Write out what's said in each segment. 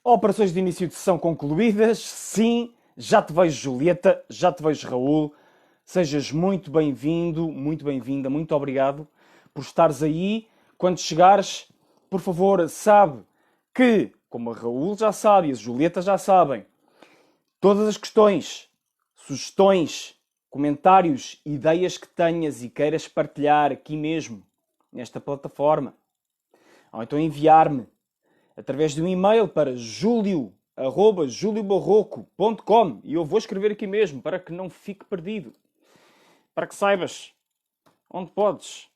Operações de início de sessão concluídas. Sim, já te vejo, Julieta, já te vejo, Raul. Sejas muito bem-vindo, muito bem-vinda, muito obrigado por estares aí. Quando chegares, por favor, sabe que, como a Raul já sabe e a Julieta já sabem, todas as questões, sugestões, comentários, ideias que tenhas e queiras partilhar aqui mesmo, nesta plataforma, ou então enviar-me através de um e-mail para julio@juliobarroco.com e eu vou escrever aqui mesmo para que não fique perdido. Para que saibas onde podes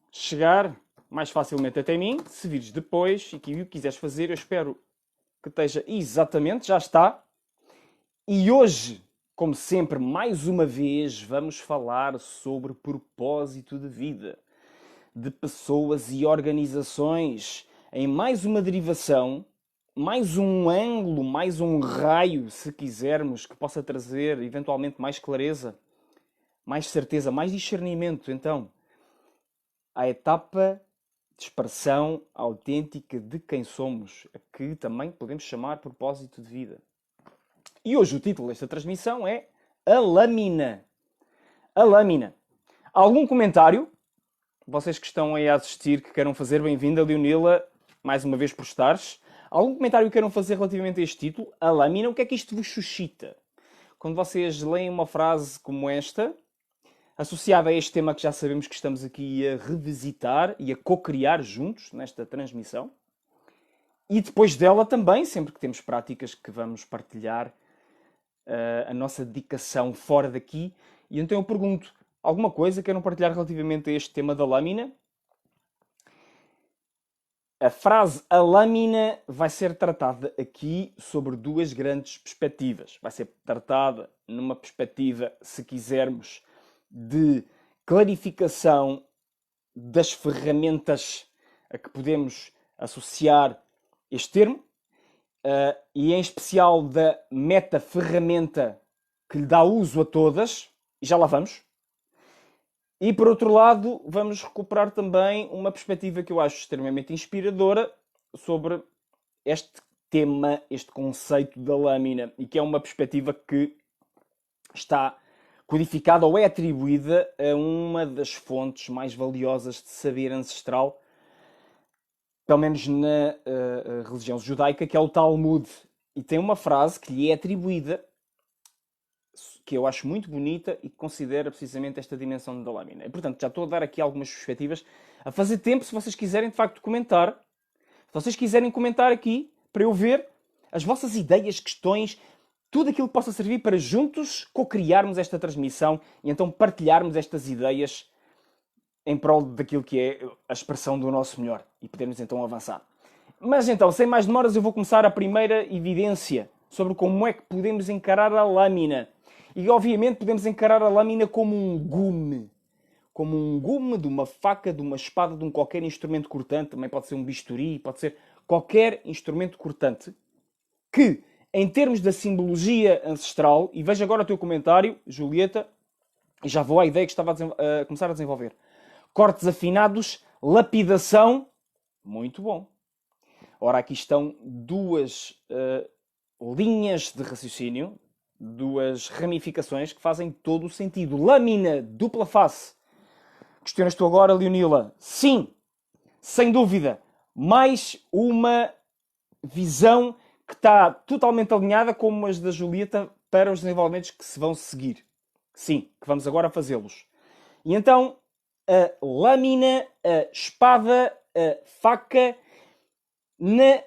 chegar mais facilmente até mim, se vires depois e que o quiseres fazer, eu espero que esteja exatamente, já está. E hoje, como sempre, mais uma vez, vamos falar sobre propósito de vida, de pessoas e organizações, em mais uma derivação, mais um ângulo, mais um raio, se quisermos, que possa trazer eventualmente mais clareza, mais certeza, mais discernimento, então, à etapa de expressão autêntica de quem somos, a que também podemos chamar propósito de vida. E hoje o título desta transmissão é A Lâmina. A Lâmina. Algum comentário? Vocês que estão aí a assistir, que queiram fazer, bem-vinda, Leonila, mais uma vez por estares. Algum comentário que queiram fazer relativamente a este título? A Lâmina, o que é que isto vos suscita? Quando vocês leem uma frase como esta, associada a este tema que já sabemos que estamos aqui a revisitar e a co-criar juntos nesta transmissão, e depois dela também, sempre que temos práticas que vamos partilhar a nossa dedicação fora daqui. E então eu pergunto, alguma coisa queiram partilhar relativamente a este tema da lâmina? A frase a lâmina vai ser tratada aqui sobre duas grandes perspectivas. Vai ser tratada numa perspectiva, se quisermos, de clarificação das ferramentas a que podemos associar este termo, e em especial da meta-ferramenta que lhe dá uso a todas, e já lá vamos. E por outro lado, vamos recuperar também uma perspectiva que eu acho extremamente inspiradora sobre este tema, este conceito da lâmina, e que é uma perspectiva que está codificada ou é atribuída a uma das fontes mais valiosas de saber ancestral, pelo menos na religião judaica, que é o Talmud. E tem uma frase que lhe é atribuída, que eu acho muito bonita e que considera precisamente esta dimensão da lâmina. E, portanto, já estou a dar aqui algumas perspectivas. A fazer tempo, se vocês quiserem, de facto, comentar. Se vocês quiserem comentar aqui, para eu ver as vossas ideias, questões, tudo aquilo que possa servir para juntos co-criarmos esta transmissão e então partilharmos estas ideias em prol daquilo que é a expressão do nosso melhor e podermos então avançar. Mas então, sem mais demoras, eu vou começar a primeira evidência sobre como é que podemos encarar a lâmina. E obviamente podemos encarar a lâmina como um gume de uma faca, de uma espada, de um qualquer instrumento cortante, também pode ser um bisturi, pode ser qualquer instrumento cortante, que, em termos da simbologia ancestral, e veja agora o teu comentário, Julieta, e já vou à ideia que estava a começar a desenvolver. Cortes afinados, lapidação, muito bom. Ora, aqui estão duas linhas de raciocínio, duas ramificações que fazem todo o sentido. Lâmina, dupla face. Questionas tu agora, Leonila? Sim, sem dúvida. Mais uma visão que está totalmente alinhada com as da Julieta para os desenvolvimentos que se vão seguir. Sim, que vamos agora fazê-los. E então, a lâmina, a espada, a faca, na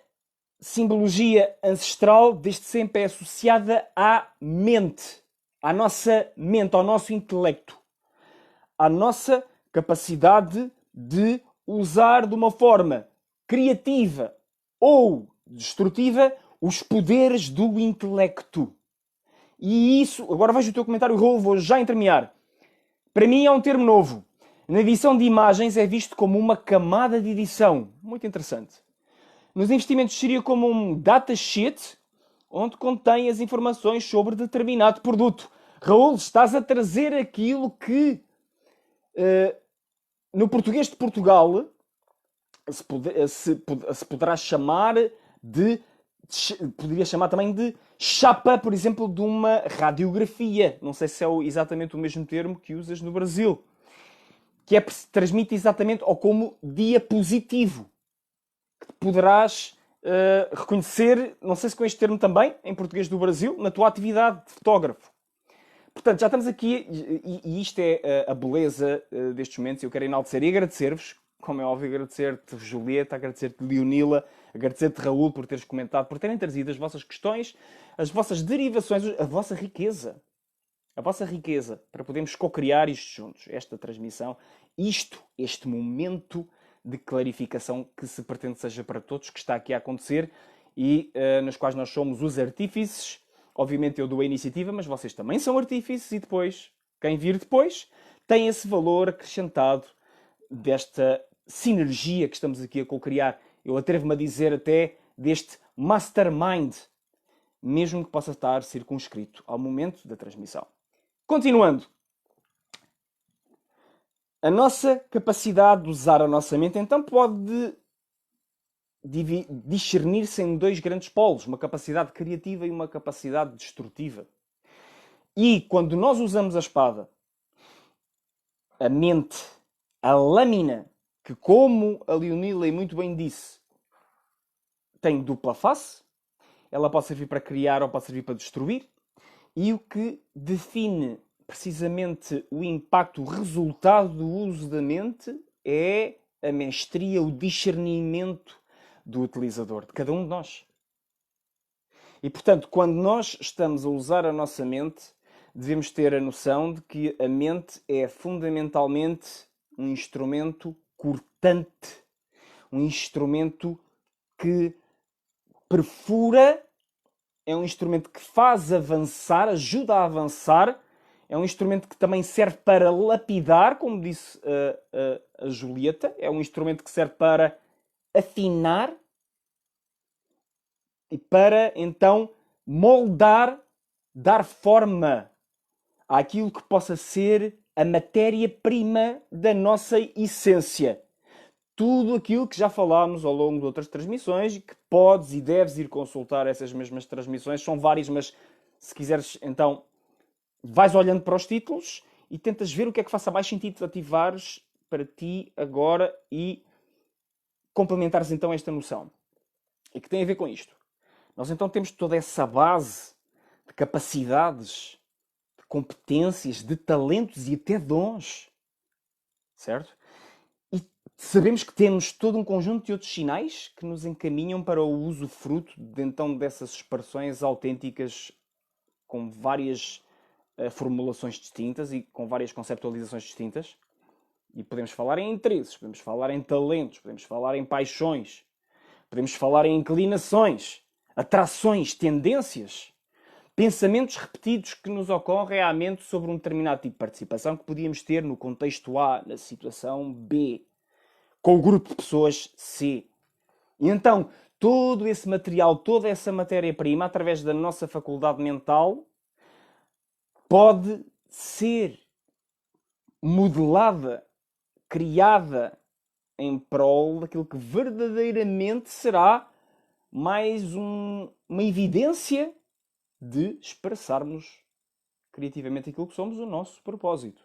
simbologia ancestral, desde sempre é associada à mente, à nossa mente, ao nosso intelecto, à nossa capacidade de usar de uma forma criativa ou destrutiva os poderes do intelecto. E isso, agora vejo o teu comentário, Raul, vou já intermear. Para mim é um termo novo. Na edição de imagens é visto como uma camada de edição. Muito interessante. Nos investimentos seria como um datasheet, onde contém as informações sobre determinado produto. Raul, estás a trazer aquilo que no português de Portugal se poderá chamar de poderia chamar também de chapa, por exemplo, de uma radiografia. Não sei se é exatamente o mesmo termo que usas no Brasil. Que é, transmite exatamente, ou como diapositivo. Que poderás reconhecer, não sei se com este termo também, em português do Brasil, na tua atividade de fotógrafo. Portanto, já estamos aqui, e isto é a beleza destes momentos. Eu quero enaltecer e agradecer-vos, como é óbvio, agradecer-te, Julieta, agradecer-te, Leonila, agradecer-te, Raul, por teres comentado, por terem trazido as vossas questões, as vossas derivações, a vossa riqueza. A vossa riqueza, para podermos co-criar isto juntos, esta transmissão, este momento de clarificação que se pretende seja para todos, que está aqui a acontecer e nas quais nós somos os artífices. Obviamente eu dou a iniciativa, mas vocês também são artífices e depois, quem vir depois, tem esse valor acrescentado desta sinergia que estamos aqui a co-criar. Eu atrevo-me a dizer até deste mastermind, mesmo que possa estar circunscrito ao momento da transmissão. Continuando. A nossa capacidade de usar a nossa mente, então, pode discernir-se em dois grandes polos, uma capacidade criativa e uma capacidade destrutiva. E quando nós usamos a espada, a mente, a lâmina, que como a Leonila muito bem disse, tem dupla face, ela pode servir para criar ou pode servir para destruir, e o que define precisamente o impacto, o resultado do uso da mente é a mestria, o discernimento do utilizador, de cada um de nós. E, portanto, quando nós estamos a usar a nossa mente, devemos ter a noção de que a mente é fundamentalmente um instrumento cortante, um instrumento que perfura, é um instrumento que faz avançar, ajuda a avançar, é um instrumento que também serve para lapidar, como disse a Julieta, é um instrumento que serve para afinar e para, então, moldar, dar forma àquilo que possa ser a matéria-prima da nossa essência. Tudo aquilo que já falámos ao longo de outras transmissões e que podes e deves ir consultar essas mesmas transmissões. São várias, mas se quiseres, então, vais olhando para os títulos e tentas ver o que é que faça mais sentido ativares para ti agora e complementares então esta noção. E que tem a ver com isto. Nós então temos toda essa base de capacidades, de competências, de talentos e até dons. Certo? E sabemos que temos todo um conjunto de outros sinais que nos encaminham para o usufruto então dessas expressões autênticas com várias formulações distintas e com várias conceptualizações distintas. E podemos falar em interesses, podemos falar em talentos, podemos falar em paixões, podemos falar em inclinações, atrações, tendências, pensamentos repetidos que nos ocorrem à mente sobre um determinado tipo de participação que podíamos ter no contexto A, na situação B, com o grupo de pessoas C. E então, todo esse material, toda essa matéria-prima, através da nossa faculdade mental, pode ser modelada, criada em prol daquilo que verdadeiramente será mais uma evidência de expressarmos criativamente aquilo que somos, o nosso propósito.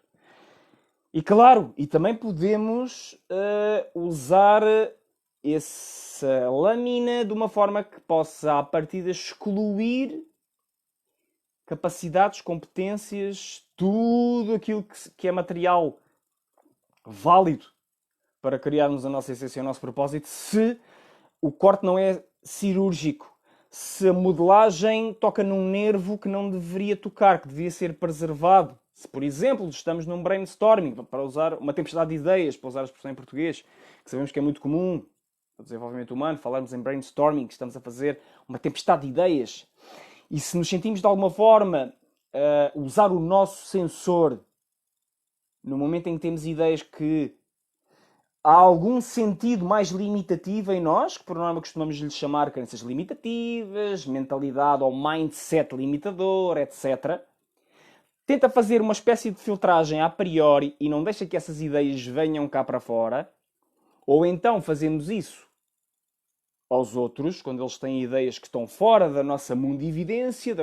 E claro, e também podemos usar essa lâmina de uma forma que possa, à partida, excluir capacidades, competências, tudo aquilo que é material válido para criarmos a nossa essência e o nosso propósito, se o corte não é cirúrgico, se a modelagem toca num nervo que não deveria tocar, que devia ser preservado. Se, por exemplo, estamos num brainstorming, para usar uma tempestade de ideias, para usar a expressão em português, que sabemos que é muito comum no desenvolvimento humano, falarmos em brainstorming, que estamos a fazer uma tempestade de ideias. E se nos sentimos de alguma forma usar o nosso sensor no momento em que temos ideias que há algum sentido mais limitativo em nós, que por norma costumamos lhe chamar crenças limitativas, mentalidade ou mindset limitador, etc. Tenta fazer uma espécie de filtragem a priori e não deixa que essas ideias venham cá para fora. Ou então fazemos isso aos outros, quando eles têm ideias que estão fora da nossa mundividência,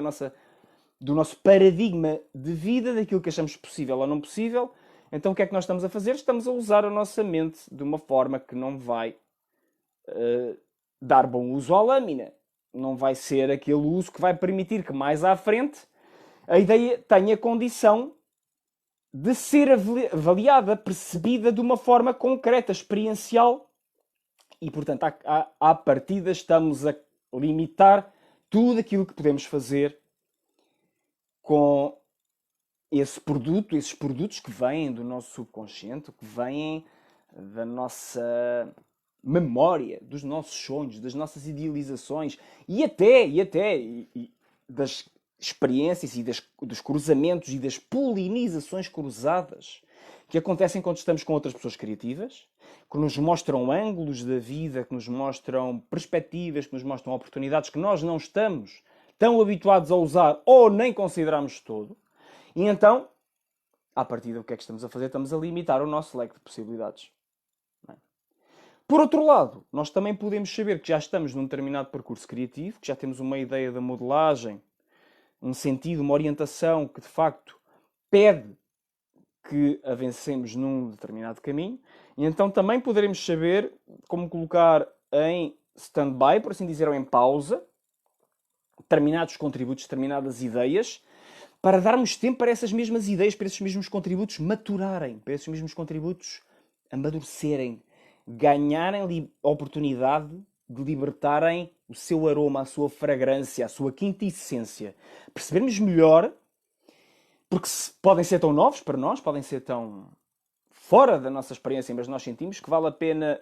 do nosso paradigma de vida, daquilo que achamos possível ou não possível, então o que é que nós estamos a fazer? Estamos a usar a nossa mente de uma forma que não vai dar bom uso à lâmina. Não vai ser aquele uso que vai permitir que mais à frente a ideia tenha condição de ser avaliada, percebida de uma forma concreta, experiencial. E, portanto, à partida estamos a limitar tudo aquilo que podemos fazer com esses produtos que vêm do nosso subconsciente, que vêm da nossa memória, dos nossos sonhos, das nossas idealizações e até das experiências e dos cruzamentos e das polinizações cruzadas que acontecem quando estamos com outras pessoas criativas, que nos mostram ângulos da vida, que nos mostram perspectivas, que nos mostram oportunidades que nós não estamos tão habituados a usar ou nem consideramos todo. E então, à partida, o que é que estamos a fazer? Estamos a limitar o nosso leque de possibilidades. Por outro lado, nós também podemos saber que já estamos num determinado percurso criativo, que já temos uma ideia da modelagem, um sentido, uma orientação que de facto pede que avancemos num determinado caminho, e então também poderemos saber como colocar em stand-by, por assim dizer, ou em pausa, determinados contributos, determinadas ideias, para darmos tempo para essas mesmas ideias, para esses mesmos contributos maturarem, para esses mesmos contributos amadurecerem, ganharem a oportunidade de libertarem o seu aroma, a sua fragrância, a sua quintessência. Percebermos melhor, porque podem ser tão novos para nós, podem ser tão fora da nossa experiência, mas nós sentimos que vale a pena,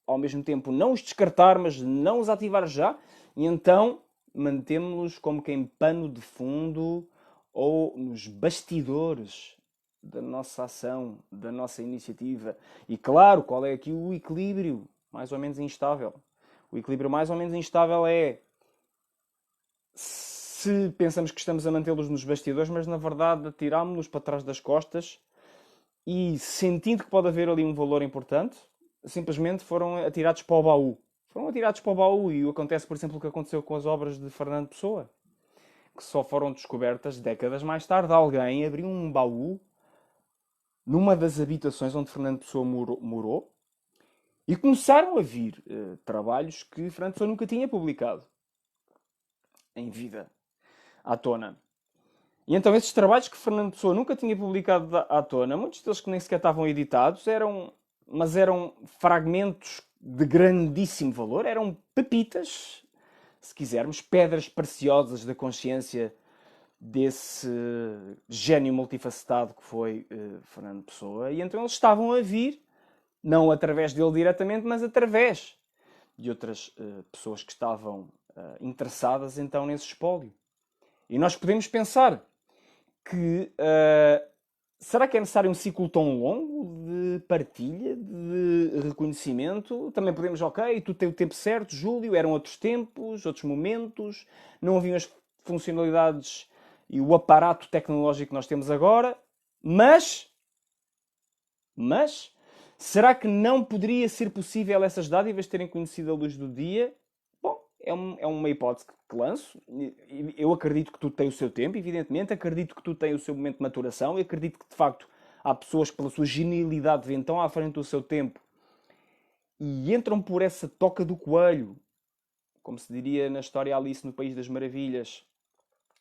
ao mesmo tempo, não os descartar, mas não os ativar já, e então mantemos-los como que em pano de fundo ou nos bastidores da nossa ação, da nossa iniciativa. E claro, qual é aqui o equilíbrio mais ou menos instável? O equilíbrio mais ou menos instável é se pensamos que estamos a mantê-los nos bastidores, mas na verdade atirámos-los para trás das costas e, sentindo que pode haver ali um valor importante, simplesmente foram atirados para o baú. Foram atirados para o baú e acontece, por exemplo, o que aconteceu com as obras de Fernando Pessoa, que só foram descobertas décadas mais tarde. Alguém abriu um baú numa das habitações onde Fernando Pessoa morou e começaram a vir trabalhos que Fernando Pessoa nunca tinha publicado em vida à tona. E então esses trabalhos que Fernando Pessoa nunca tinha publicado à tona, muitos deles que nem sequer estavam editados, eram fragmentos de grandíssimo valor, eram pepitas, se quisermos, pedras preciosas da consciência desse gênio multifacetado que foi Fernando Pessoa. E então eles estavam a vir, não através dele diretamente, mas através de outras pessoas que estavam interessadas então nesse espólio. E nós podemos pensar que será que é necessário um ciclo tão longo de partilha, de reconhecimento? Também podemos, ok, tu tens o tempo certo, Júlio, eram outros tempos, outros momentos, não haviam as funcionalidades e o aparato tecnológico que nós temos agora, mas será que não poderia ser possível essas dádivas terem conhecido a luz do dia? Bom, é uma hipótese que lanço. Eu acredito que tudo tem o seu tempo, evidentemente. Acredito que tudo tem o seu momento de maturação. E acredito que, de facto, há pessoas que, pela sua genialidade, vêm tão à frente do seu tempo e entram por essa toca do coelho, como se diria na história Alice no País das Maravilhas,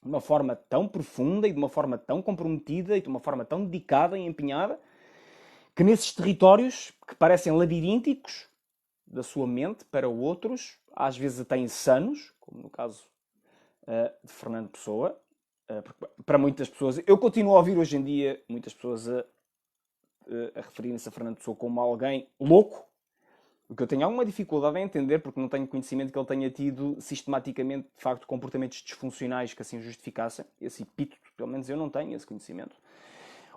de uma forma tão profunda e de uma forma tão comprometida e de uma forma tão dedicada e empenhada, que nesses territórios que parecem labirínticos da sua mente para outros, às vezes até insanos, como no caso de Fernando Pessoa, para muitas pessoas, eu continuo a ouvir hoje em dia muitas pessoas a referirem-se a Fernando Pessoa como alguém louco, o que eu tenho alguma dificuldade em entender, porque não tenho conhecimento que ele tenha tido sistematicamente, de facto, comportamentos disfuncionais que assim o justificassem. Esse epíteto, pelo menos eu não tenho esse conhecimento.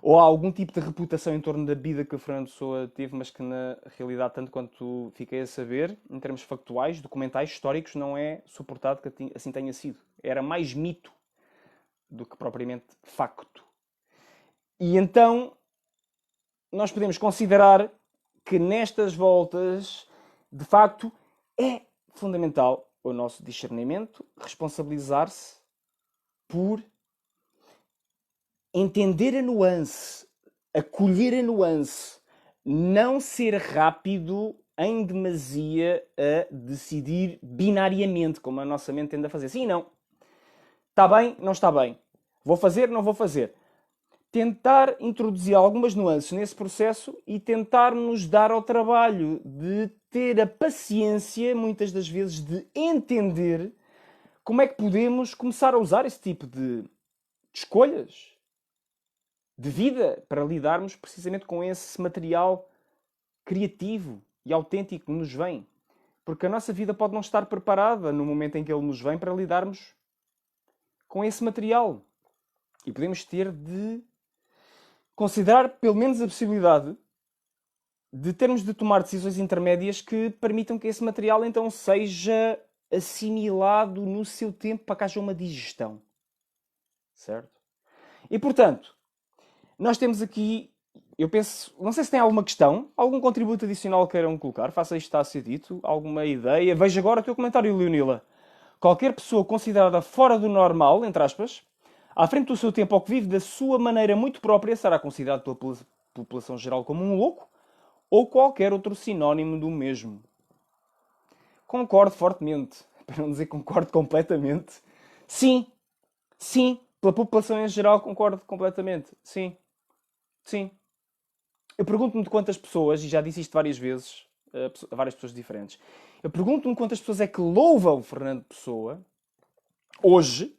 Ou há algum tipo de reputação em torno da vida que a Fernando Pessoa teve, mas que na realidade, tanto quanto fiquei a saber, em termos factuais, documentais, históricos, não é suportado que assim tenha sido. Era mais mito do que propriamente facto. E então, nós podemos considerar que nestas voltas, de facto, é fundamental o nosso discernimento, responsabilizar-se por entender a nuance, acolher a nuance, não ser rápido em demasia a decidir binariamente, como a nossa mente tende a fazer. Sim, não. Está bem, não está bem. Vou fazer, não vou fazer. Tentar introduzir algumas nuances nesse processo e tentar nos dar ao trabalho de ter a paciência, muitas das vezes, de entender como é que podemos começar a usar esse tipo de escolhas de vida para lidarmos precisamente com esse material criativo e autêntico que nos vem. Porque a nossa vida pode não estar preparada no momento em que ele nos vem para lidarmos com esse material. E podemos ter de considerar pelo menos a possibilidade de termos de tomar decisões intermédias que permitam que esse material então seja assimilado no seu tempo para que haja uma digestão. Certo? E portanto, nós temos aqui, eu penso, não sei se tem alguma questão, algum contributo adicional que queiram colocar, faça isto está a ser dito, alguma ideia. Veja agora o teu comentário, Leonila. Qualquer pessoa considerada fora do normal, entre aspas, à frente do seu tempo ou que vive da sua maneira muito própria, será considerado pela população geral como um louco ou qualquer outro sinónimo do mesmo. Concordo fortemente, para não dizer concordo completamente. Sim, sim, pela população em geral concordo completamente. Sim, sim. Eu pergunto-me de quantas pessoas, e já disse isto várias vezes, a várias pessoas diferentes, eu pergunto-me quantas pessoas é que louvam Fernando Pessoa, hoje,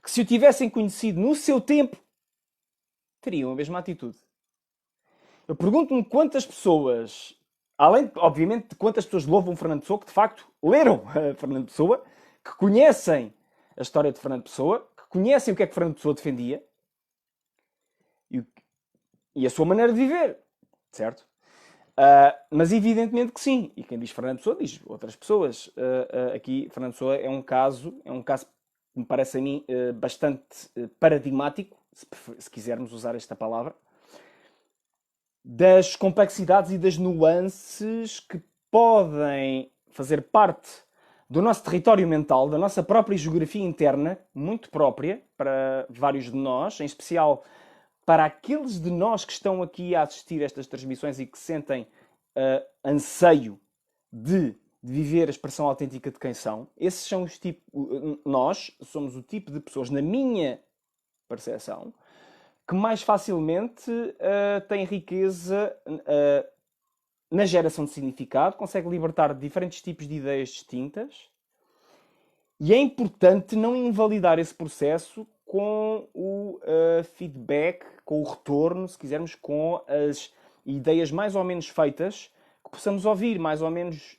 que se o tivessem conhecido no seu tempo, teriam a mesma atitude. Eu pergunto-me quantas pessoas, além, obviamente, de quantas pessoas louvam Fernando Pessoa, que de facto leram Fernando Pessoa, que conhecem a história de Fernando Pessoa, que conhecem o que é que Fernando Pessoa defendia e a sua maneira de viver, certo? Mas evidentemente que sim. E quem diz Fernando Pessoa diz outras pessoas. Aqui, Fernando Pessoa é um caso que me parece a mim bastante paradigmático, se quisermos usar esta palavra, das complexidades e das nuances que podem fazer parte do nosso território mental, da nossa própria geografia interna, muito própria para vários de nós, em especial para aqueles de nós que estão aqui a assistir a estas transmissões e que sentem anseio de viver a expressão autêntica de quem são. Esses são os tipos... Nós somos o tipo de pessoas, na minha percepção, que mais facilmente têm riqueza na geração de significado, consegue libertar de diferentes tipos de ideias distintas. E é importante não invalidar esse processo com o feedback, com o retorno, se quisermos, com as ideias mais ou menos feitas, que possamos ouvir mais ou menos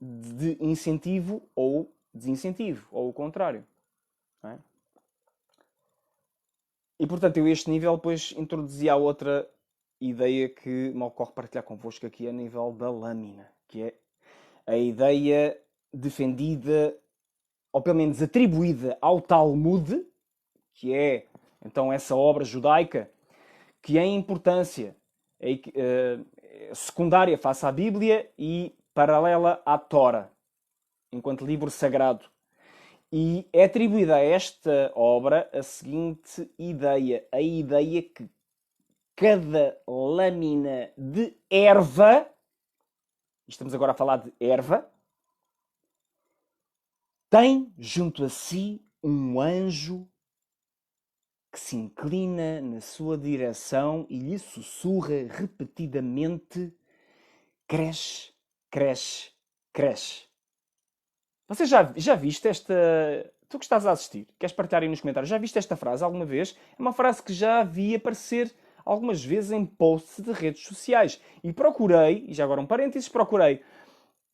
de incentivo ou desincentivo, ou o contrário. Não é? E, portanto, eu a este nível depois introduzia a outra ideia que me ocorre partilhar convosco aqui a nível da lâmina, que é a ideia defendida, ou pelo menos atribuída ao Talmud, que é, então, essa obra judaica, que em importância é secundária face à Bíblia e paralela à Tora, enquanto livro sagrado. E é atribuída a esta obra a seguinte ideia. A ideia que cada lâmina de erva, estamos agora a falar de erva, tem junto a si um anjo que se inclina na sua direção e lhe sussurra repetidamente: cresce, cresce, cresce. Você já viste esta... Tu que estás a assistir, queres partilhar aí nos comentários, já viste esta frase alguma vez? É uma frase que já vi aparecer algumas vezes em posts de redes sociais. E procurei, e já agora um parênteses, procurei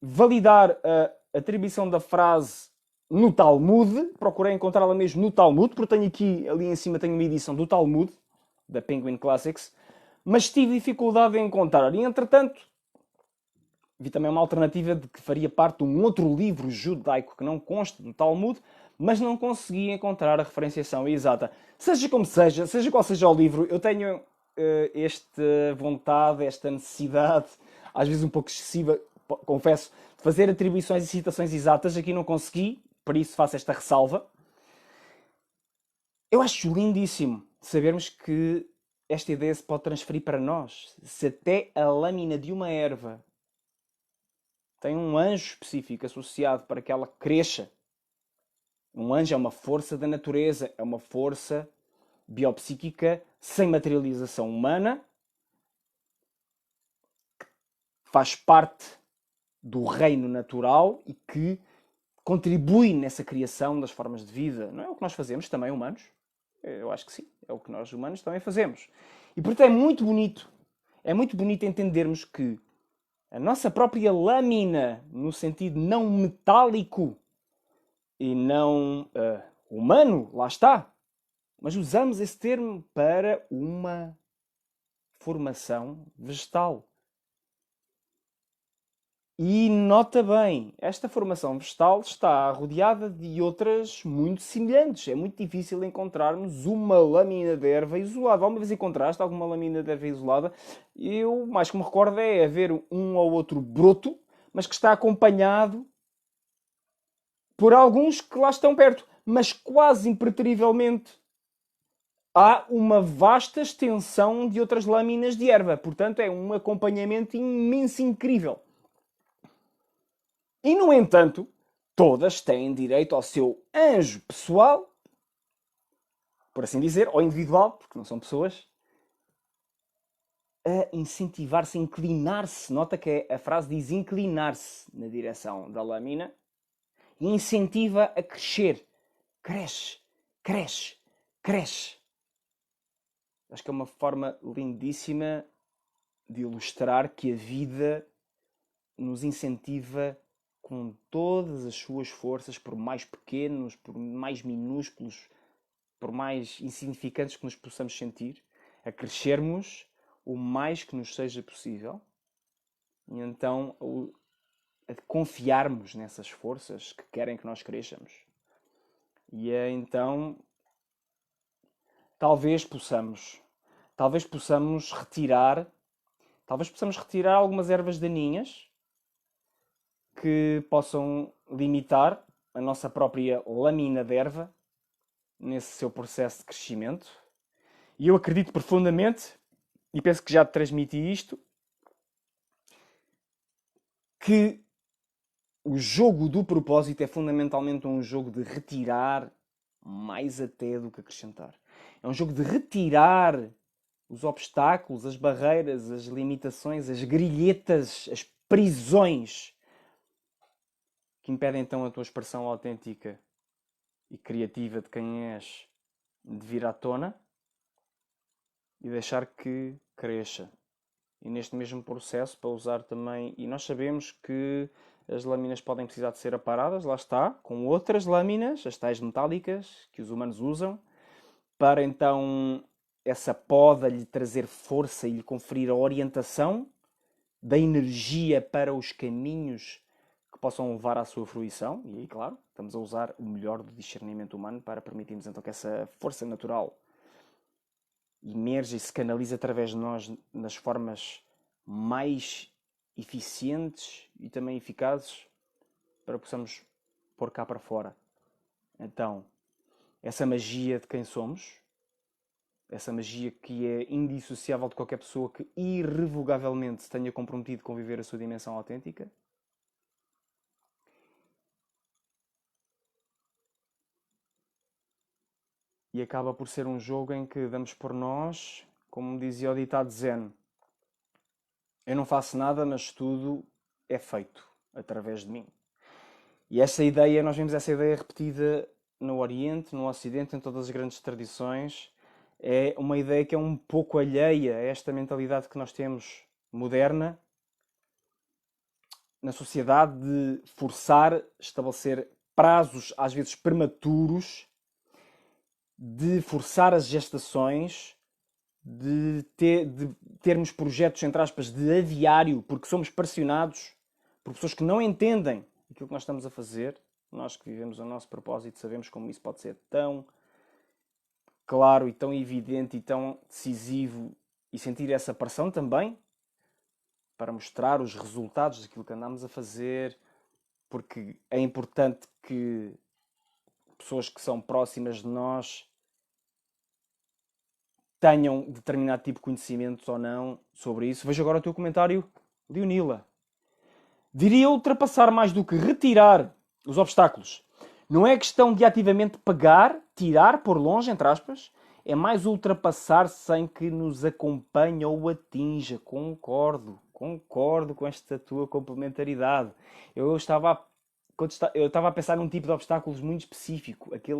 validar a atribuição da frase no Talmud, procurei encontrá-la mesmo no Talmud, porque tenho aqui, ali em cima, tenho uma edição do Talmud, da Penguin Classics, mas tive dificuldade em encontrar. E, entretanto, vi também uma alternativa de que faria parte de um outro livro judaico que não consta do Talmud, mas não consegui encontrar a referenciação exata. Seja como seja, seja qual seja o livro, eu tenho esta vontade, esta necessidade, às vezes um pouco excessiva, confesso, fazer atribuições e citações exatas, aqui não consegui, por isso faço esta ressalva. Eu acho lindíssimo sabermos que esta ideia se pode transferir para nós. Se até a lâmina de uma erva tem um anjo específico associado para que ela cresça. Um anjo é uma força da natureza, é uma força biopsíquica sem materialização humana, que faz parte do reino natural e que contribui nessa criação das formas de vida. Não é o que nós fazemos também, humanos? Eu acho que sim, é o que nós humanos também fazemos. E portanto é muito bonito entendermos que a nossa própria lâmina, no sentido não metálico e não humano, lá está, mas usamos esse termo para uma formação vegetal. E nota bem, esta formação vegetal está rodeada de outras muito semelhantes. É muito difícil encontrarmos uma lâmina de erva isolada. Alguma vez encontraste alguma lâmina de erva isolada? Eu, mais que me recordo, é haver um ou outro broto, mas que está acompanhado por alguns que lá estão perto. Mas quase impreterivelmente há uma vasta extensão de outras lâminas de erva. Portanto, é um acompanhamento imenso, incrível. E, no entanto, todas têm direito ao seu anjo pessoal, por assim dizer, ou individual, porque não são pessoas, a incentivar-se, a inclinar-se. Nota que a frase diz inclinar-se na direção da lâmina e incentiva a crescer. Cresce, cresce, cresce. Acho que é uma forma lindíssima de ilustrar que a vida nos incentiva com todas as suas forças, por mais pequenos, por mais minúsculos, por mais insignificantes que nos possamos sentir, a crescermos o mais que nos seja possível e então a confiarmos nessas forças que querem que nós cresçamos. E então talvez possamos retirar algumas ervas daninhas que possam limitar a nossa própria lâmina de erva nesse seu processo de crescimento. E eu acredito profundamente, e penso que já te transmiti isto, que o jogo do propósito é fundamentalmente um jogo de retirar mais até do que acrescentar. É um jogo de retirar os obstáculos, as barreiras, as limitações, as grilhetas, as prisões que impedem então a tua expressão autêntica e criativa de quem és de vir à tona e deixar que cresça. E neste mesmo processo, para usar também, e nós sabemos que as lâminas podem precisar de ser aparadas, lá está, com outras lâminas, as tais metálicas, que os humanos usam, para então essa poda lhe trazer força e lhe conferir a orientação da energia para os caminhos que possam levar à sua fruição. E aí, claro, estamos a usar o melhor do discernimento humano para permitirmos então que essa força natural emerge e se canaliza através de nós nas formas mais eficientes e também eficazes para que possamos pôr cá para fora. Então, essa magia de quem somos, essa magia que é indissociável de qualquer pessoa que irrevogavelmente se tenha comprometido com viver a sua dimensão autêntica, e acaba por ser um jogo em que damos por nós, como dizia o ditado zen, eu não faço nada, mas tudo é feito através de mim. E essa ideia, nós vemos essa ideia repetida no Oriente, no Ocidente, em todas as grandes tradições. É uma ideia que é um pouco alheia a esta mentalidade que nós temos moderna na sociedade de forçar, estabelecer prazos, às vezes prematuros, de forçar as gestações, de termos projetos, entre aspas, de aviário, porque somos pressionados por pessoas que não entendem aquilo que nós estamos a fazer. Nós que vivemos o nosso propósito sabemos como isso pode ser tão claro e tão evidente e tão decisivo, e sentir essa pressão também para mostrar os resultados daquilo que andamos a fazer, porque é importante que pessoas que são próximas de nós tenham determinado tipo de conhecimentos ou não sobre isso. Veja agora o teu comentário, Leonila. Diria ultrapassar mais do que retirar os obstáculos. Não é questão de ativamente pegar, tirar, por longe, entre aspas. É mais ultrapassar sem que nos acompanhe ou atinja. Concordo com esta tua complementaridade. Eu estava a pensar num tipo de obstáculos muito específico. Aquele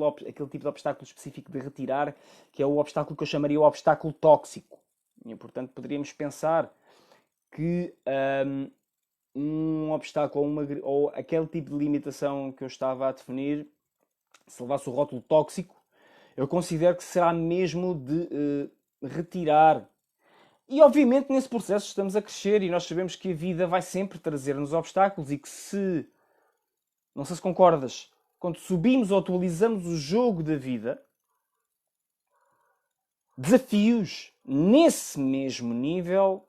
tipo de obstáculo específico de retirar, que é o obstáculo que eu chamaria o obstáculo tóxico. E, portanto, poderíamos pensar que um obstáculo ou aquele tipo de limitação que eu estava a definir, se levasse o rótulo tóxico, eu considero que será mesmo de retirar. E obviamente nesse processo estamos a crescer e nós sabemos que a vida vai sempre trazer-nos obstáculos e que se, não sei se concordas, quando subimos ou atualizamos o jogo da vida, desafios nesse mesmo nível,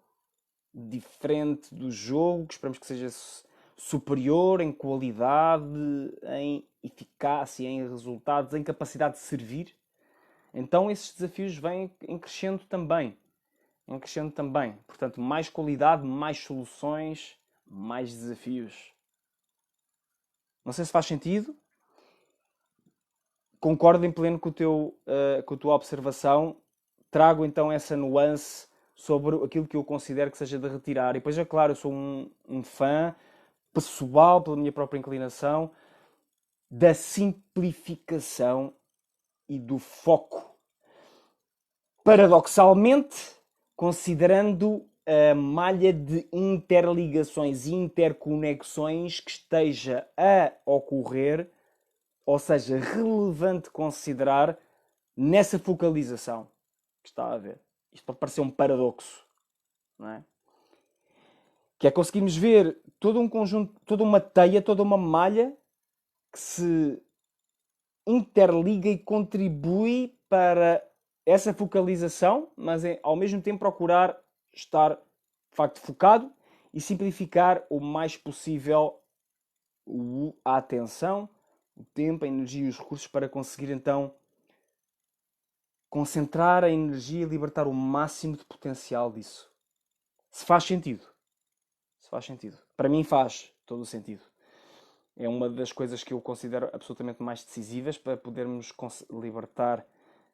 diferente do jogo, que esperamos que seja superior em qualidade, em eficácia, em resultados, em capacidade de servir. Então esses desafios vêm em crescendo também. Em crescendo também. Portanto, mais qualidade, mais soluções, mais desafios. Não sei se faz sentido. Concordo em pleno com a tua observação. Trago então essa nuance sobre aquilo que eu considero que seja de retirar. E depois, é claro, eu sou um fã pessoal, pela minha própria inclinação, da simplificação e do foco. Paradoxalmente, considerando a malha de interligações e interconexões que esteja a ocorrer, ou seja, relevante considerar nessa focalização que está a haver. Isto pode parecer um paradoxo, não é? Que é conseguirmos ver todo um conjunto, toda uma teia, toda uma malha que se interliga e contribui para essa focalização, mas ao mesmo tempo procurar estar de facto focado e simplificar o mais possível a atenção, o tempo, a energia e os recursos para conseguir então concentrar a energia e libertar o máximo de potencial disso. Se faz sentido. Se faz sentido. Para mim faz todo o sentido. É uma das coisas que eu considero absolutamente mais decisivas para podermos libertar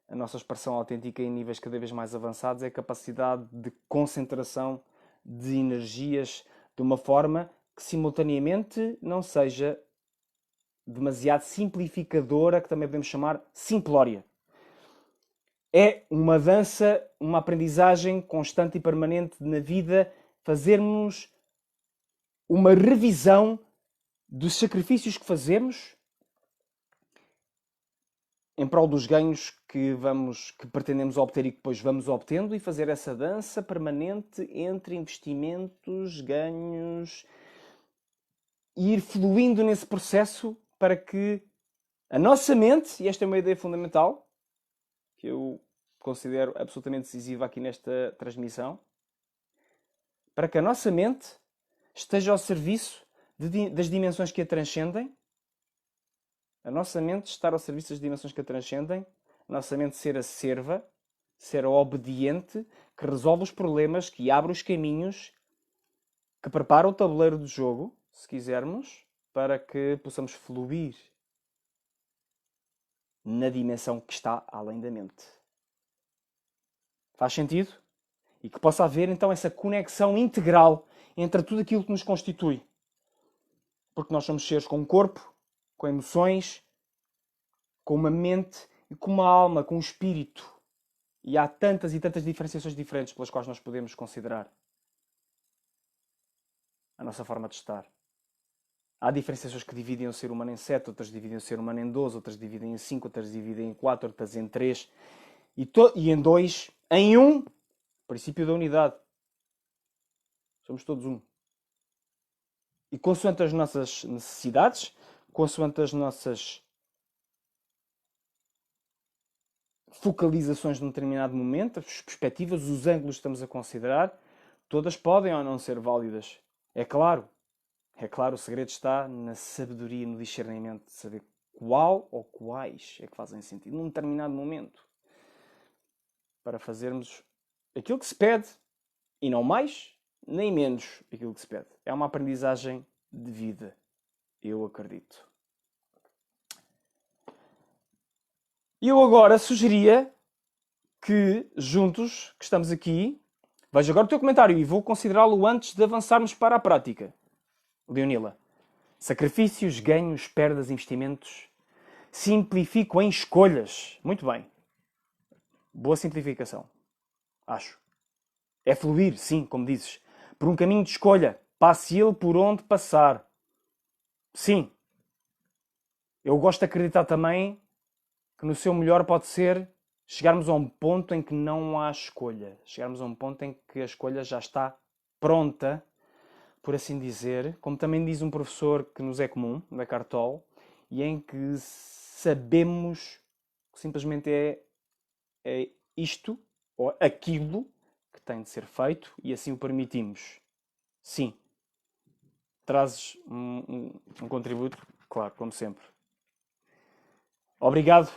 a nossa expressão autêntica em níveis cada vez mais avançados, é a capacidade de concentração de energias de uma forma que simultaneamente não seja demasiado simplificadora, que também podemos chamar simplória. É uma dança, uma aprendizagem constante e permanente na vida, fazermos uma revisão dos sacrifícios que fazemos em prol dos ganhos que pretendemos obter e que depois vamos obtendo, e fazer essa dança permanente entre investimentos, ganhos, e ir fluindo nesse processo para que a nossa mente, e esta é uma ideia fundamental, que eu considero absolutamente decisiva aqui nesta transmissão, para que a nossa mente esteja ao serviço das dimensões que a transcendem, a nossa mente estar ao serviço das dimensões que a transcendem, a nossa mente ser a serva, ser a obediente, que resolve os problemas, que abre os caminhos, que prepara o tabuleiro de jogo, se quisermos, para que possamos fluir na dimensão que está além da mente. Faz sentido? E que possa haver então essa conexão integral entre tudo aquilo que nos constitui. Porque nós somos seres com um corpo, com emoções, com uma mente e com uma alma, com um espírito. E há tantas e tantas diferenciações diferentes pelas quais nós podemos considerar a nossa forma de estar. Há diferenciações que dividem o ser humano em 7, outras dividem o ser humano em 12, outras dividem em 5, outras dividem em 4, outras em 3 e em 2, em 1. Princípio da unidade. Somos todos um. E consoante as nossas necessidades, consoante as nossas focalizações num determinado momento, as perspectivas, os ângulos que estamos a considerar, todas podem ou não ser válidas. É claro. É claro, o segredo está na sabedoria, no discernimento de saber qual ou quais é que fazem sentido num determinado momento para fazermos aquilo que se pede e não mais nem menos aquilo que se pede. É uma aprendizagem de vida, eu acredito. E eu agora sugeria que juntos, que estamos aqui, veja agora o teu comentário e vou considerá-lo antes de avançarmos para a prática. Leonila. Sacrifícios, ganhos, perdas, investimentos. Simplifico em escolhas. Muito bem. Boa simplificação. Acho. É fluir, sim, como dizes. Por um caminho de escolha. Passe ele por onde passar. Sim. Eu gosto de acreditar também que no seu melhor pode ser chegarmos a um ponto em que não há escolha. Chegarmos a um ponto em que a escolha já está pronta, por assim dizer, como também diz um professor que nos é comum, da Cartol, e em que sabemos que simplesmente é isto ou aquilo que tem de ser feito e assim o permitimos. Sim, trazes um contributo, claro, como sempre. Obrigado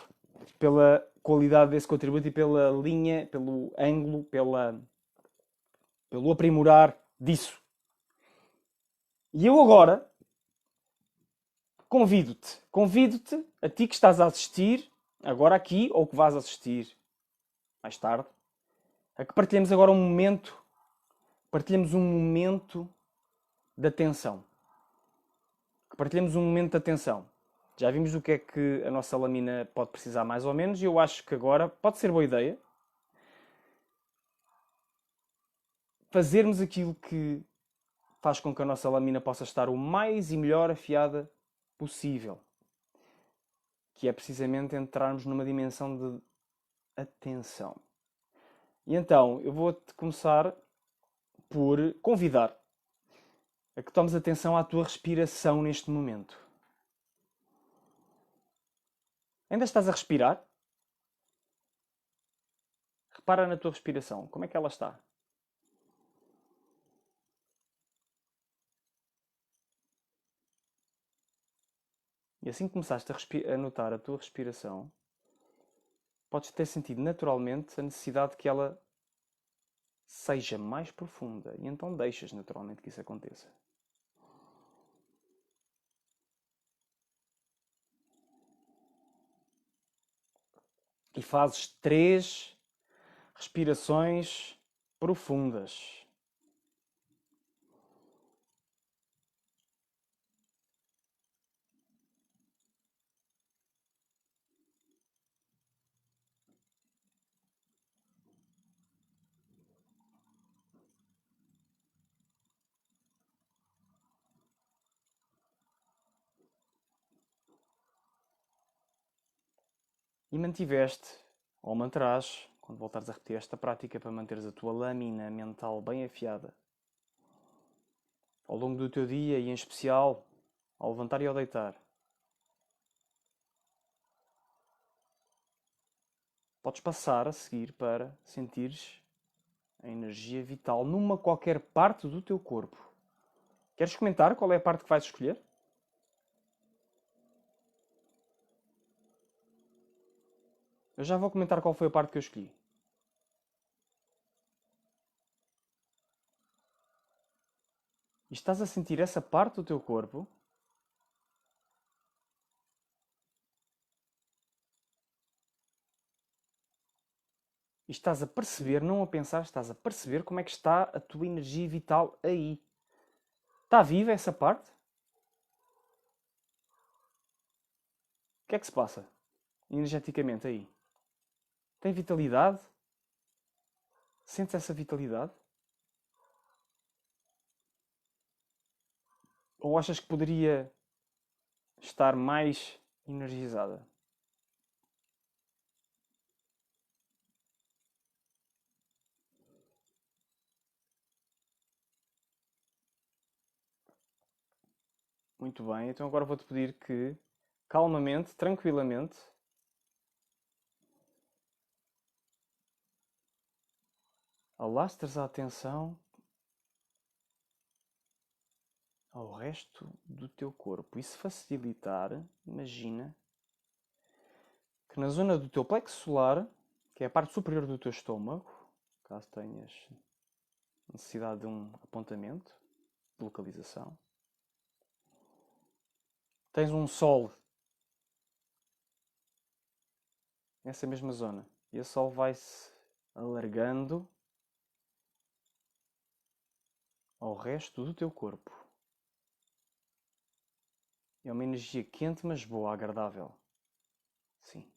pela qualidade desse contributo e pela linha, pelo ângulo, pelo aprimorar disso. E eu agora convido-te, a ti que estás a assistir, agora aqui, ou que vais assistir mais tarde, a que partilhemos agora partilhemos um momento de atenção. Que partilhemos um momento de atenção. Já vimos o que é que a nossa lâmina pode precisar mais ou menos e eu acho que agora pode ser boa ideia fazermos aquilo que faz com que a nossa lâmina possa estar o mais e melhor afiada possível. Que é precisamente entrarmos numa dimensão de atenção. E então, eu vou-te começar por convidar a que tomes atenção à tua respiração neste momento. Ainda estás a respirar? Repara na tua respiração. Como é que ela está? E assim que começaste a notar a tua respiração, podes ter sentido naturalmente a necessidade de que ela seja mais profunda. E então deixas naturalmente que isso aconteça. E fazes 3 respirações profundas. E mantiveste, ou manterás, quando voltares a repetir esta prática para manteres a tua lâmina mental bem afiada, ao longo do teu dia e em especial ao levantar e ao deitar. Podes passar a seguir para sentires a energia vital numa qualquer parte do teu corpo. Queres comentar qual é a parte que vais escolher? Eu já vou comentar qual foi a parte que eu escolhi. E estás a sentir essa parte do teu corpo e estás a perceber, não a pensar, estás a perceber como é que está a tua energia vital aí. Está viva essa parte? O que é que se passa energeticamente aí? Tem vitalidade? Sentes essa vitalidade? Ou achas que poderia estar mais energizada? Muito bem, então agora vou-te pedir que, calmamente, tranquilamente, alastres a atenção ao resto do teu corpo. E se facilitar, imagina que na zona do teu plexo solar, que é a parte superior do teu estômago, caso tenhas necessidade de um apontamento de localização, tens um sol nessa mesma zona. E esse sol vai-se alargando ao resto do teu corpo. É uma energia quente, mas boa, agradável. Sim.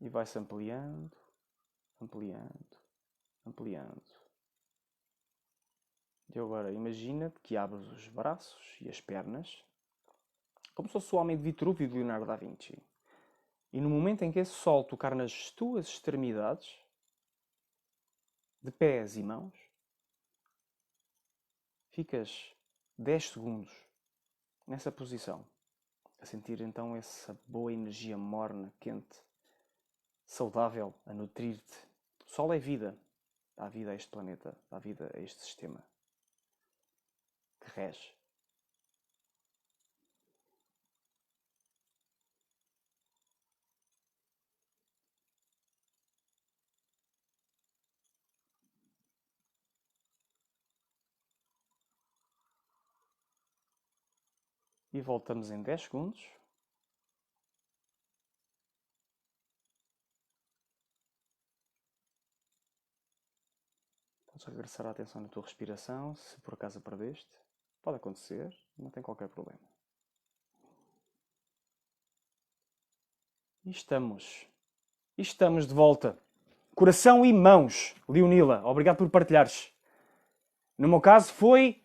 E vai-se ampliando, ampliando, ampliando. E agora imagina que abres os braços e as pernas como se fosse o homem de Vitrúvio de Leonardo da Vinci. E no momento em que esse sol tocar nas tuas extremidades, de pés e mãos, ficas 10 segundos nessa posição, a sentir então essa boa energia morna, quente, saudável, a nutrir-te. O sol é vida, dá vida a este planeta, dá vida a este sistema que rege. E voltamos em 10 segundos. Podes regressar a atenção na tua respiração, se por acaso a perdeste. Pode acontecer, não tem qualquer problema. E estamos de volta. Coração e mãos, Leonila, obrigado por partilhares. No meu caso foi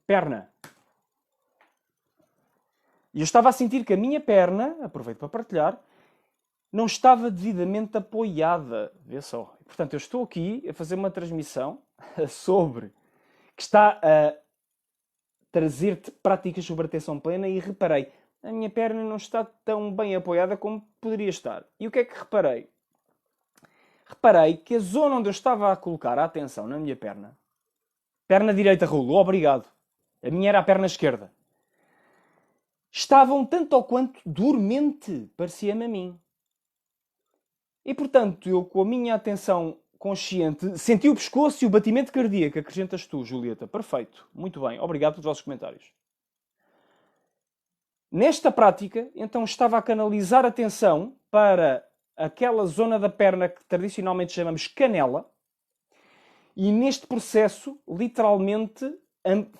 perna. E eu estava a sentir que a minha perna, aproveito para partilhar, não estava devidamente apoiada. Vê só. Portanto, eu estou aqui a fazer uma transmissão sobre que está a trazer-te práticas sobre atenção plena e reparei, a minha perna não está tão bem apoiada como poderia estar. E o que é que reparei? Reparei que a zona onde eu estava a colocar a atenção na minha perna, perna direita, Rulo, obrigado. A minha era a perna esquerda. Estava um tanto ou quanto dormente, parecia-me a mim. E, portanto, eu com a minha atenção consciente, senti o pescoço e o batimento cardíaco. Acrescentas tu, Julieta. Perfeito. Muito bem. Obrigado pelos vossos comentários. Nesta prática, então, estava a canalizar atenção para aquela zona da perna que tradicionalmente chamamos canela. E neste processo, literalmente,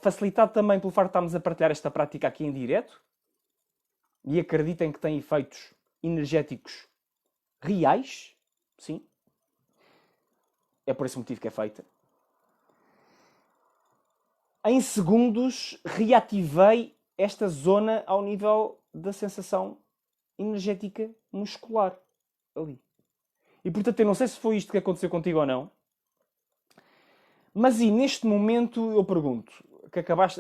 facilitado também pelo facto de estarmos a partilhar esta prática aqui em direto, e acreditem que tem efeitos energéticos reais, sim. É por esse motivo que é feita. Em segundos, reativei esta zona ao nível da sensação energética muscular ali. E portanto, eu não sei se foi isto que aconteceu contigo ou não, mas e neste momento eu pergunto,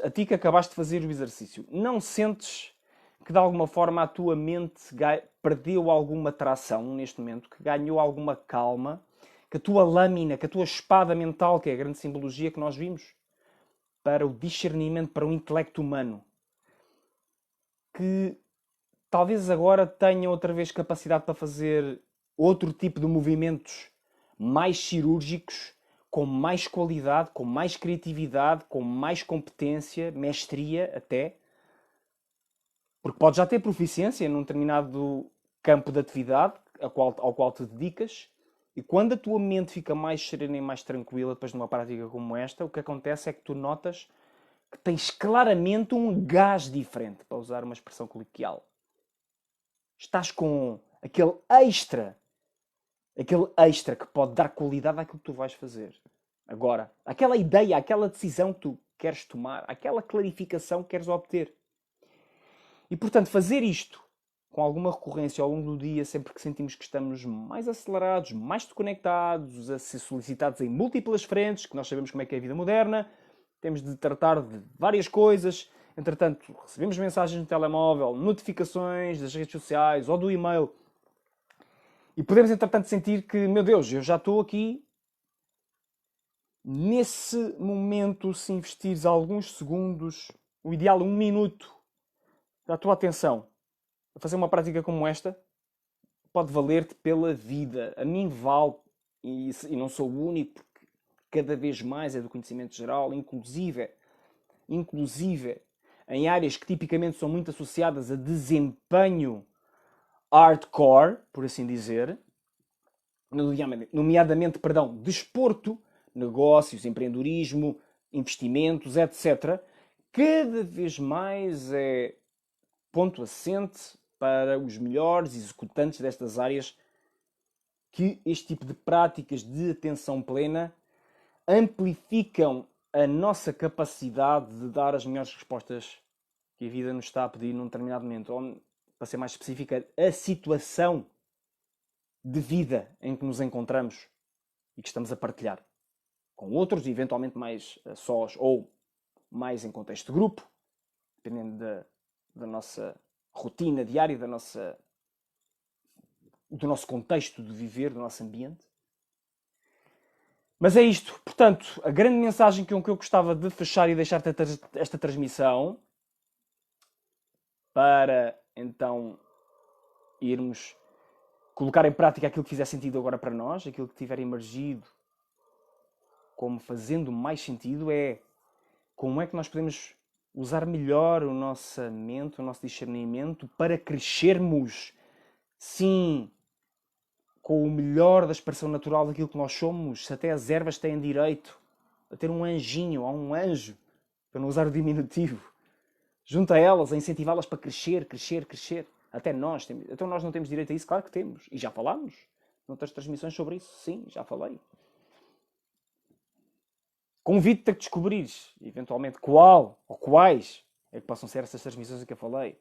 a ti que acabaste de fazer o exercício, não sentes que de alguma forma a tua mente perdeu alguma tração neste momento, que ganhou alguma calma, que a tua lâmina, que a tua espada mental, que é a grande simbologia que nós vimos, para o discernimento, para o intelecto humano, que talvez agora tenha outra vez capacidade para fazer outro tipo de movimentos mais cirúrgicos, com mais qualidade, com mais criatividade, com mais competência, mestria até. Porque podes já ter proficiência num determinado campo de atividade ao qual te dedicas, e quando a tua mente fica mais serena e mais tranquila depois de uma prática como esta, o que acontece é que tu notas que tens claramente um gás diferente, para usar uma expressão coloquial. Estás com aquele extra que pode dar qualidade àquilo que tu vais fazer. Agora, aquela ideia, aquela decisão que tu queres tomar, aquela clarificação que queres obter. E, portanto, fazer isto com alguma recorrência ao longo do dia, sempre que sentimos que estamos mais acelerados, mais desconectados, a ser solicitados em múltiplas frentes, que nós sabemos como é que é a vida moderna, temos de tratar de várias coisas, entretanto, recebemos mensagens no telemóvel, notificações das redes sociais ou do e-mail, e podemos, entretanto, sentir que, meu Deus, eu já estou aqui nesse momento, se investires alguns segundos, o ideal é 1 minuto, da tua atenção, a fazer uma prática como esta, pode valer-te pela vida. A mim vale, e não sou o único, porque cada vez mais é do conhecimento geral, inclusive em áreas que tipicamente são muito associadas a desempenho hardcore, por assim dizer, nomeadamente, desporto, negócios, empreendedorismo, investimentos, etc., cada vez mais é ponto assente para os melhores executantes destas áreas que este tipo de práticas de atenção plena amplificam a nossa capacidade de dar as melhores respostas que a vida nos está a pedir num determinado momento. Ou, para ser mais específica, a situação de vida em que nos encontramos e que estamos a partilhar com outros, eventualmente mais sós ou mais em contexto de grupo, dependendo da nossa rotina diária, do nosso contexto de viver, do nosso ambiente. Mas é isto. Portanto, a grande mensagem com que eu gostava de fechar e deixar esta transmissão para, então, irmos colocar em prática aquilo que fizer sentido agora para nós, aquilo que tiver emergido como fazendo mais sentido, é como é que nós podemos usar melhor a nossa mente, o nosso discernimento para crescermos, sim, com o melhor da expressão natural daquilo que nós somos. Se até as ervas têm direito a ter um anjinho, ou um anjo, para não usar o diminutivo, junto a elas, a incentivá-las para crescer, crescer, crescer. Até nós temos. Então nós não temos direito a isso? Claro que temos. E já falámos noutras transmissões sobre isso. Sim, já falei. Convido-te a descobrires, eventualmente, qual ou quais é que possam ser essas transmissões que eu falei.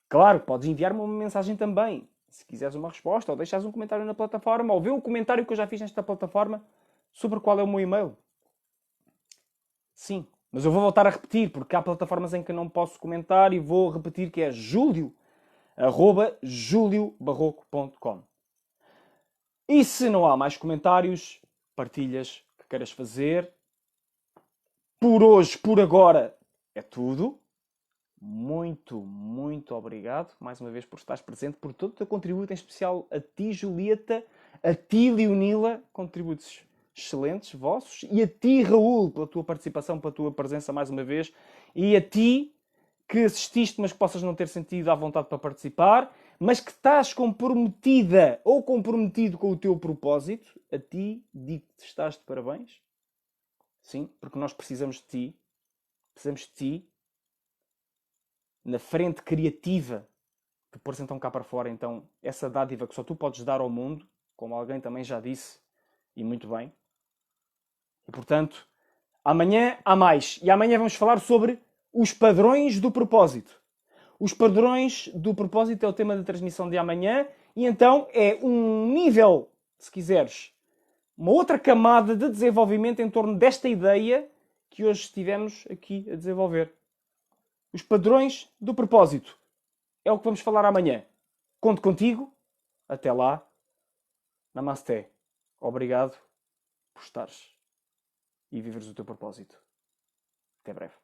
Claro, podes enviar-me uma mensagem também, se quiseres uma resposta, ou deixares um comentário na plataforma, ou vê um comentário que eu já fiz nesta plataforma sobre qual é o meu e-mail. Sim, mas eu vou voltar a repetir, porque há plataformas em que não posso comentar e vou repetir que é julio@juliobarroco.com. E se não há mais comentários, partilhas que queiras fazer. Por hoje, por agora, é tudo. Muito, muito obrigado mais uma vez por estares presente, por todo o teu contributo, em especial a ti, Julieta, a ti, Leonila, contributos excelentes vossos, e a ti, Raul, pela tua participação, pela tua presença mais uma vez, e a ti que assististe, mas que possas não ter sentido à vontade para participar, mas que estás comprometida ou comprometido com o teu propósito, a ti digo-te, estás de parabéns. Sim, porque nós precisamos de ti. Precisamos de ti na frente criativa de pôr-se então cá para fora, então, essa dádiva que só tu podes dar ao mundo, como alguém também já disse, e muito bem. E, portanto, amanhã há mais. E amanhã vamos falar sobre os padrões do propósito. Os padrões do propósito é o tema da transmissão de amanhã, e então é um nível, se quiseres, uma outra camada de desenvolvimento em torno desta ideia que hoje estivemos aqui a desenvolver. Os padrões do propósito. É o que vamos falar amanhã. Conto contigo. Até lá. Namasté. Obrigado por estares e viveres o teu propósito. Até breve.